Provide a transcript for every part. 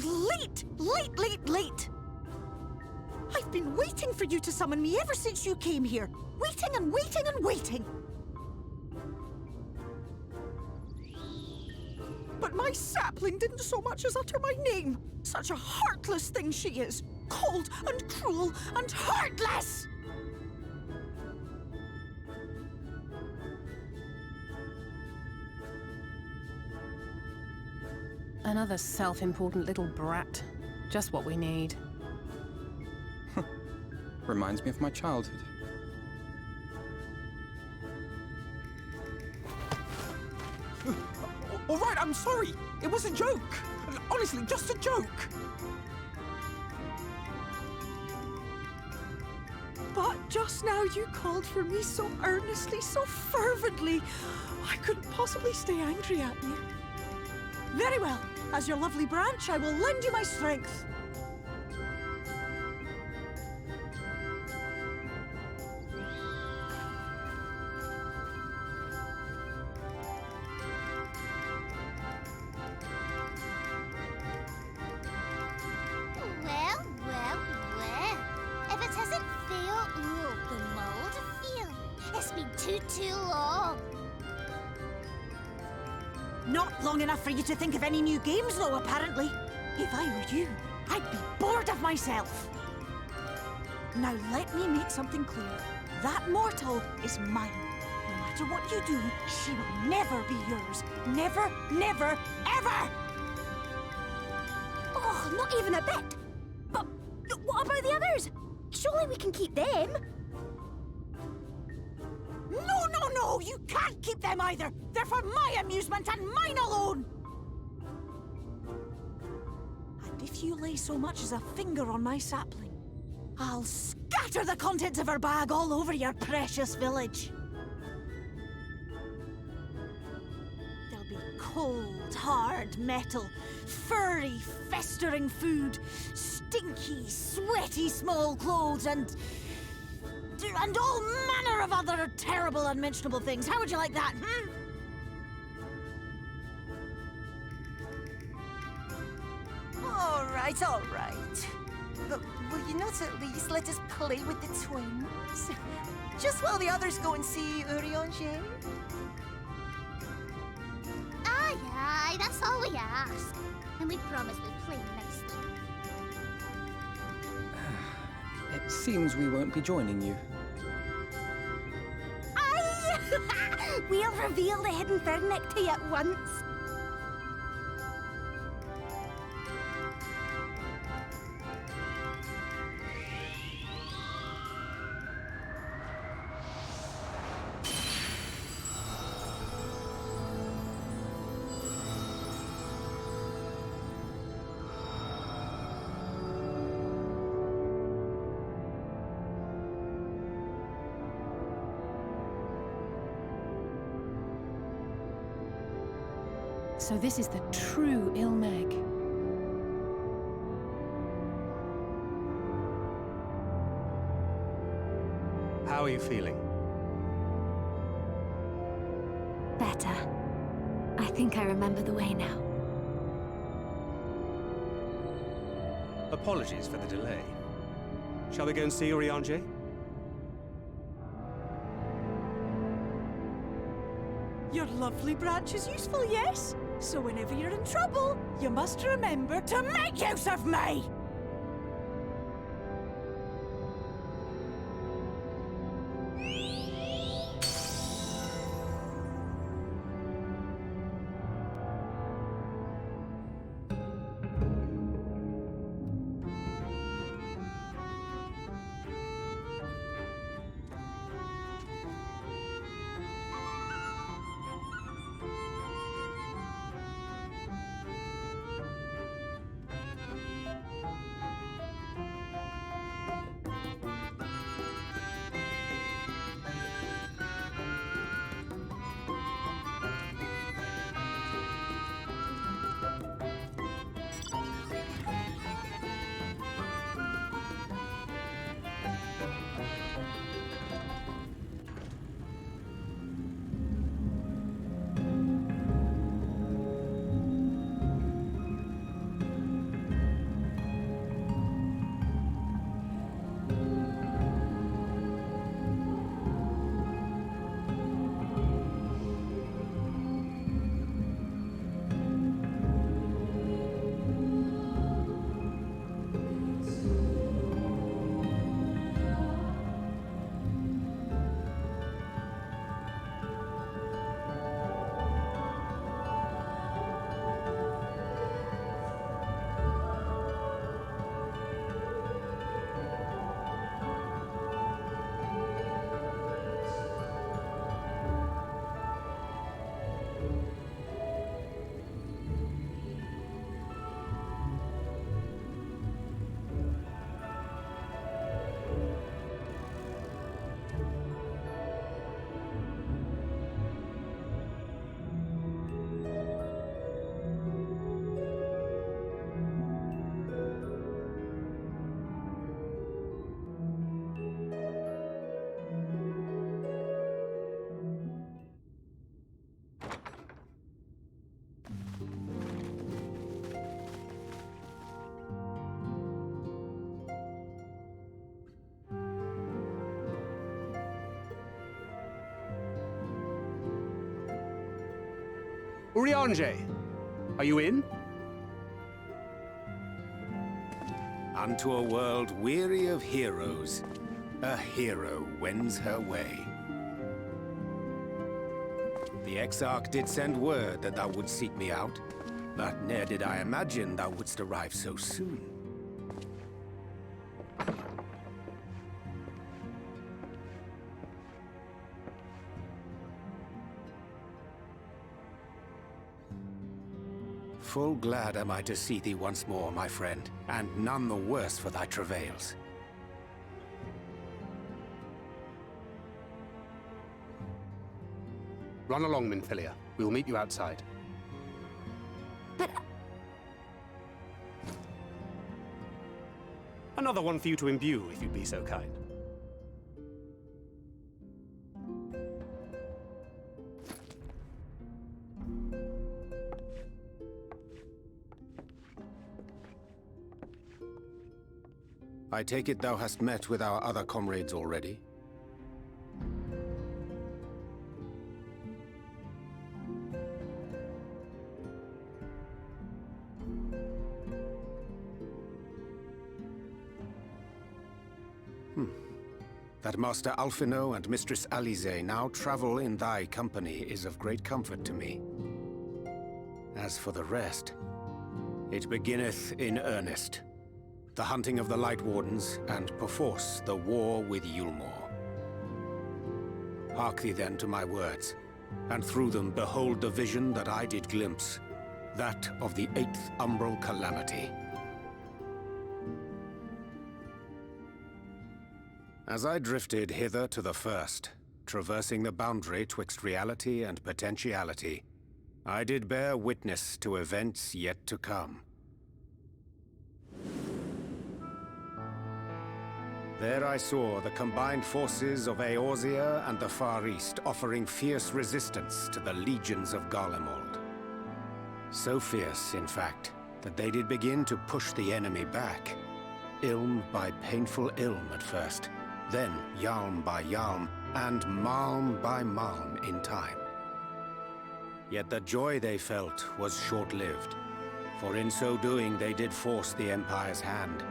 late! Late, late, late! I've been waiting for you to summon me ever since you came here. Waiting and waiting and waiting. But my sapling didn't so much as utter my name. Such a heartless thing she is. Cold and cruel and heartless! Another self-important little brat. Just what we need. Reminds me of my childhood. All right, I'm sorry. It was a joke. Honestly, just a joke. But just now you called for me so earnestly, so fervently. I couldn't possibly stay angry at you. Very well. As your lovely branch, I will lend you my strength. Too long. Not long enough for you to think of any new games, though, apparently. If I were you, I'd be bored of myself. Now let me make something clear. That mortal is mine. No matter what you do, she will never be yours. Never, never, ever! Oh, not even a bit. But what about the others? Surely we can keep them. No, no, no! You can't keep them either! They're for my amusement and mine alone! And if you lay so much as a finger on my sapling, I'll scatter the contents of her bag all over your precious village. There'll be cold, hard metal, furry, festering food, stinky, sweaty small clothes, and all manner of other terrible, unmentionable things. How would you like that, hmm? All right. But will you not at least let us play with the twins? Just while the others go and see Urianger? Aye, that's all we ask. And we promise we'll play nicely. It seems we won't be joining you. We'll reveal the hidden Vernick to you at once. So this is the true Ilmeg. How are you feeling? Better. I think I remember the way now. Apologies for the delay. Shall we go and see Urianger? Your lovely branch is useful, yes? So whenever you're in trouble, you must remember to make use of me! Urianger, are you in? Unto a world weary of heroes, a hero wends her way. The Exarch did send word that thou wouldst seek me out, but ne'er did I imagine thou wouldst arrive so soon. Full glad am I to see thee once more, my friend, and none the worse for thy travails. Run along, Minfilia. We will meet you outside. But Another one for you to imbue, if you'd be so kind. I take it thou hast met with our other comrades already? That Master Alphino and Mistress Alize now travel in thy company is of great comfort to me. As for the rest, it beginneth in earnest. The hunting of the Light Wardens, and perforce the war with Yulmore. Hark thee then to my words, and through them behold the vision that I did glimpse, that of the 8th Umbral Calamity. As I drifted hither to the first, traversing the boundary twixt reality and potentiality, I did bear witness to events yet to come. There I saw the combined forces of Eorzea and the Far East offering fierce resistance to the legions of Garlemald. So fierce, in fact, that they did begin to push the enemy back. Ilm by painful ilm at first, then Yalm by Yalm, and Malm by Malm in time. Yet the joy they felt was short-lived, for in so doing they did force the Empire's hand.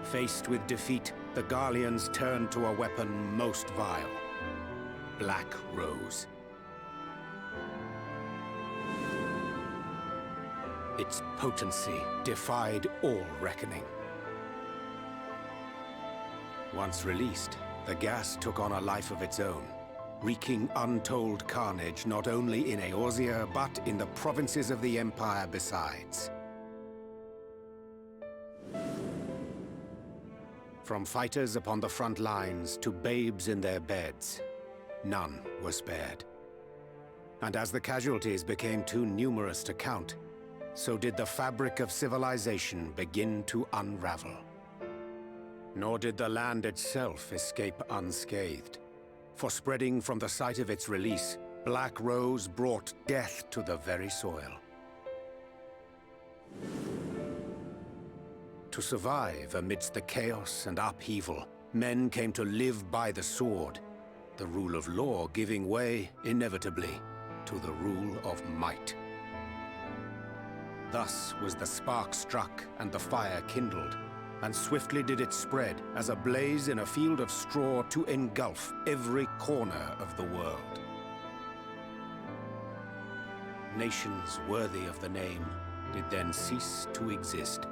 Faced with defeat, the Garleans turned to a weapon most vile: Black Rose. Its potency defied all reckoning. Once released, the gas took on a life of its own, wreaking untold carnage not only in Eorzea, but in the provinces of the Empire besides. From fighters upon the front lines to babes in their beds, none were spared. And as the casualties became too numerous to count, so did the fabric of civilization begin to unravel. Nor did the land itself escape unscathed, for spreading from the site of its release, Black Rose brought death to the very soil. To survive amidst the chaos and upheaval, men came to live by the sword, the rule of law giving way, inevitably, to the rule of might. Thus was the spark struck and the fire kindled, and swiftly did it spread as a blaze in a field of straw to engulf every corner of the world. Nations worthy of the name did then cease to exist.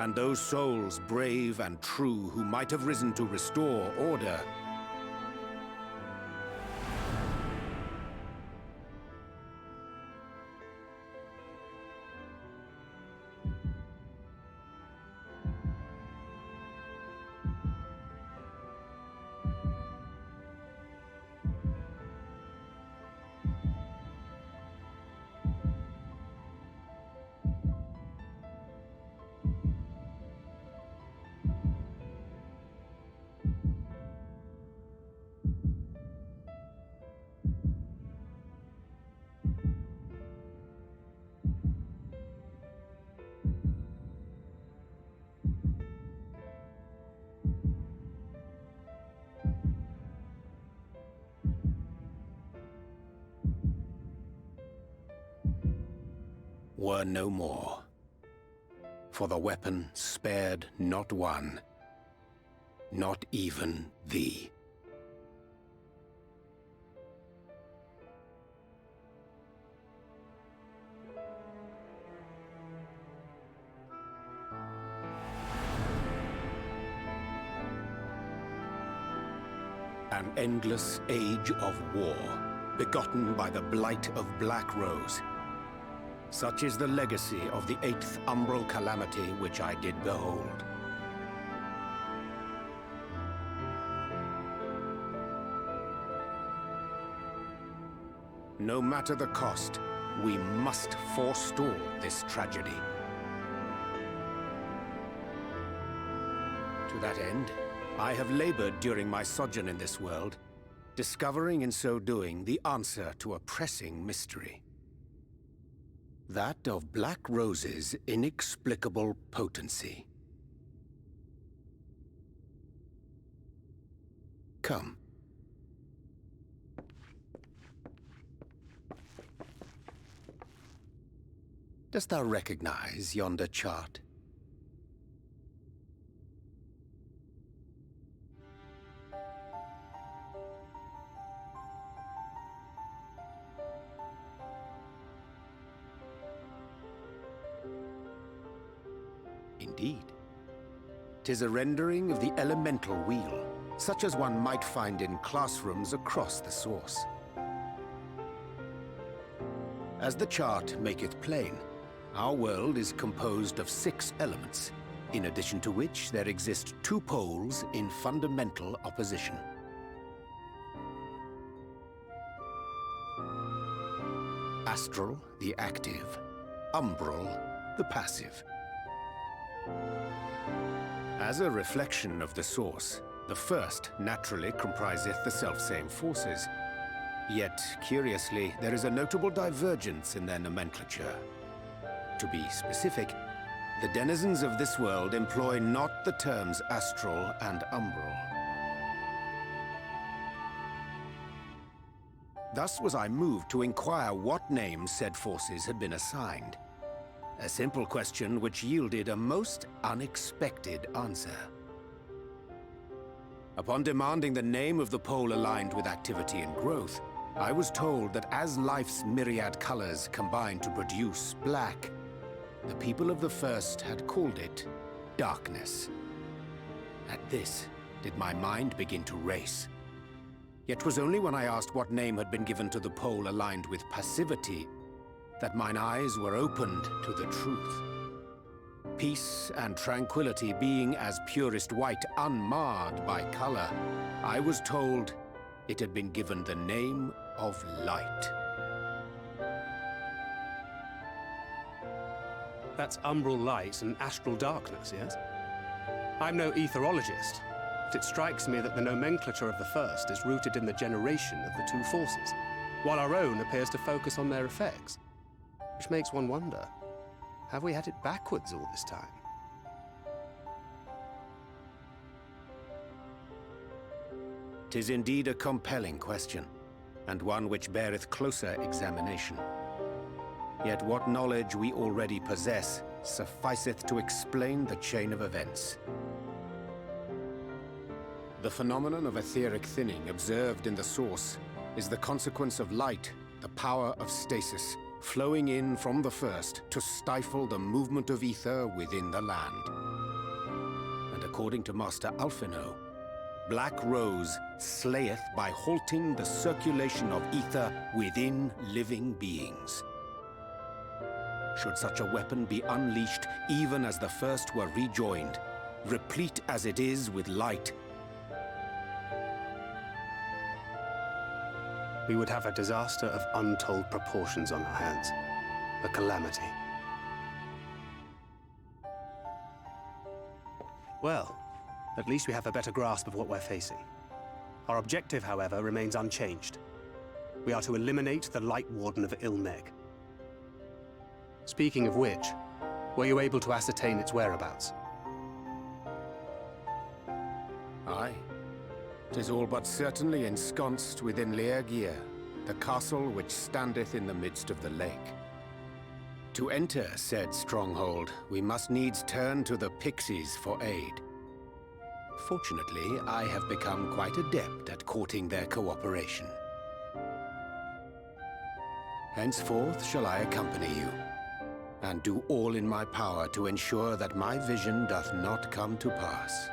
And those souls brave and true who might have risen to restore order were no more. For the weapon spared not one, not even thee. An endless age of war, begotten by the blight of Black Rose. Such is the legacy of the 8th umbral calamity which I did behold. No matter the cost, we must forestall this tragedy. To that end, I have labored during my sojourn in this world, discovering in so doing the answer to a pressing mystery. That of Black Rose's inexplicable potency. Come. Dost thou recognize yonder chart? Indeed. 'Tis a rendering of the elemental wheel, such as one might find in classrooms across the source. As the chart maketh plain, our world is composed of 6 elements, in addition to which there exist 2 poles in fundamental opposition. Astral, the active; umbral, the passive. As a reflection of the source, the first naturally compriseth the selfsame forces. Yet, curiously, there is a notable divergence in their nomenclature. To be specific, the denizens of this world employ not the terms astral and umbral. Thus was I moved to inquire what names said forces had been assigned. A simple question which yielded a most unexpected answer. Upon demanding the name of the pole aligned with activity and growth, I was told that as life's myriad colors combine to produce black, the people of the first had called it darkness. At this, did my mind begin to race. Yet 'twas only when I asked what name had been given to the pole aligned with passivity that mine eyes were opened to the truth. Peace and tranquility being as purest white, unmarred by color, I was told it had been given the name of light. That's umbral light and astral darkness, yes? I'm no etherologist, but it strikes me that the nomenclature of the first is rooted in the generation of the 2 forces, while our own appears to focus on their effects. Which makes one wonder, have we had it backwards all this time? "'Tis indeed a compelling question, and one which beareth closer examination. Yet what knowledge we already possess sufficeth to explain the chain of events. The phenomenon of etheric thinning observed in the source is the consequence of light, the power of stasis, flowing in from the first to stifle the movement of ether within the land. And according to Master Alphino, Black Rose slayeth by halting the circulation of ether within living beings. Should such a weapon be unleashed even as the first were rejoined, replete as it is with light, We would have a disaster of untold proportions on our hands. A calamity. Well, at least we have a better grasp of what we're facing. Our objective, however, remains unchanged. We are to eliminate the Light Warden of Ilmeg. Speaking of which, were you able to ascertain its whereabouts? Aye. 'Tis all but certainly ensconced within Leergear, the castle which standeth in the midst of the lake. to enter said stronghold, we must needs turn to the Pixies for aid. Fortunately, I have become quite adept at courting their cooperation. Henceforth shall I accompany you, and do all in my power to ensure that my vision doth not come to pass.